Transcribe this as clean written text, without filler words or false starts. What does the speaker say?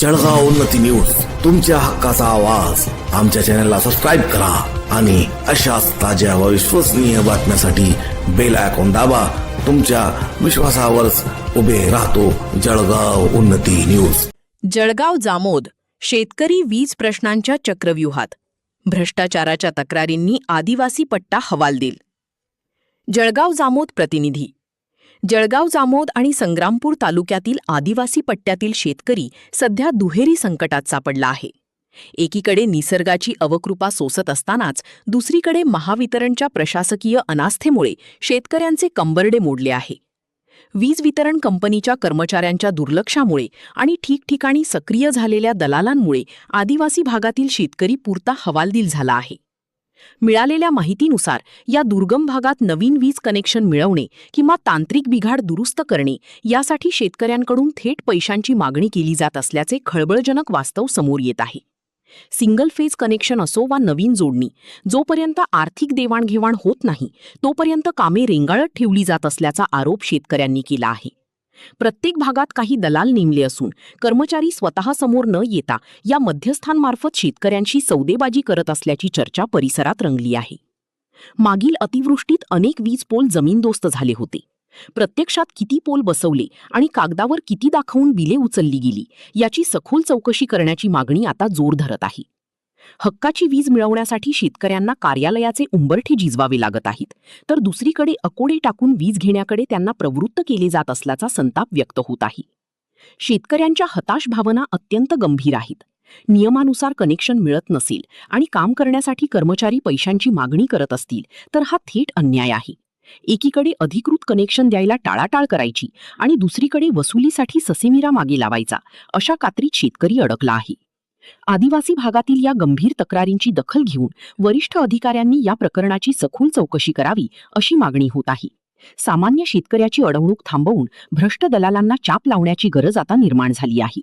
जळगाव उन्नती न्यूज, तुमच्या हक्काचा आवाज. आमच्या चॅनलला सबस्क्राईब करा आणि अशाच ताज्या व विश्वसनीय बातम्यांसाठी बेल आयकॉन दाबा. तुमच्या विश्वासावरच उभे राहतो जळगाव उन्नती न्यूज. जळगाव जामोद शेतकरी वीज प्रश्नांच्या चक्रव्यूहात, भ्रष्टाचाराच्या तक्रारींनी आदिवासी पट्टा हवालदिल. जळगाव जामोद प्रतिनिधी. जळगाव जामोद आणि संग्रामपूर तालुक्यातील आदिवासी पट्ट्यातील शेतकरी सध्या दुहेरी संकटात सापडला आहे. एकीकडे निसर्गाची अवकृपा सोसत असतानाच दुसरीकडे महावितरणच्या प्रशासकीय अनास्थेमुळे शेतकऱ्यांचे कंबरडे मोडले आहे. वीज वितरण कंपनीच्या कर्मचाऱ्यांच्या दुर्लक्षामुळे आणि ठिकठिकाणी सक्रिय झालेल्या दलालांमुळे आदिवासी भागातील शेतकरी पुरता हवालदिल झाला आहे. मिळालेल्या माहितीनुसार या दुर्गम भागात नवीन वीज कनेक्शन मिळवणे किंवा तांत्रिक बिघाड दुरुस्त करणे यासाठी शेतकऱ्यांकडून थेट पैशांची मागणी केली जात असल्याचे खळबळजनक वास्तव समोर येत आहे. सिंगल फेज कनेक्शन असो वा नवीन जोडणी, जोपर्यंत आर्थिक देवाणघेवाण होत नाही तोपर्यंत कामे रेंगाळत ठेवली जात असल्याचा आरोप शेतकऱ्यांनी केला आहे. प्रत्येक भागात काही दलाल नेमले असून कर्मचारी स्वतः समोर न येता या मध्यस्थांमार्फत शेतकऱ्यांशी सौदेबाजी करत असल्याची चर्चा परिसरात रंगली आहे. मागील अतिवृष्टीत अनेक वीज पोल जमीनदोस्त झाले होते. प्रत्यक्षात किती पोल बसवले आणि कागदावर किती दाखवून बिले उचलली गेली याची सखोल चौकशी करण्याची मागणी आता जोर धरत आहे. हक्काची वीज मिळवण्यासाठी शेतकऱ्यांना कार्यालयाचे उंबरठे झिजवावे लागत आहेत, तर दुसरीकडे अकोडे टाकून वीज घेण्याकडे त्यांना प्रवृत्त केले जात असल्याचा संताप व्यक्त होत आहे. शेतकऱ्यांच्या हताश भावना अत्यंत गंभीर आहेत. नियमानुसार कनेक्शन मिळत नसेल आणि काम करण्यासाठी कर्मचारी पैशांची मागणी करत असतील तर हा थेट अन्याय आहे. एकीकडे अधिकृत कनेक्शन द्यायला टाळाटाळ करायची आणि दुसरीकडे वसुलीसाठी ससेमिरा मागे लावायचा, अशा कात्रीत शेतकरी अडकला आहे. आदिवासी भागातील या गंभीर तक्रारींची दखल घेऊन वरिष्ठ अधिकाऱ्यांनी या प्रकरणाची सखोल चौकशी करावी अशी मागणी होत आहे. सामान्य शेतकऱ्याची अडवणूक थांबवून भ्रष्ट दलालांना चाप लावण्याची गरज आता निर्माण झाली आहे.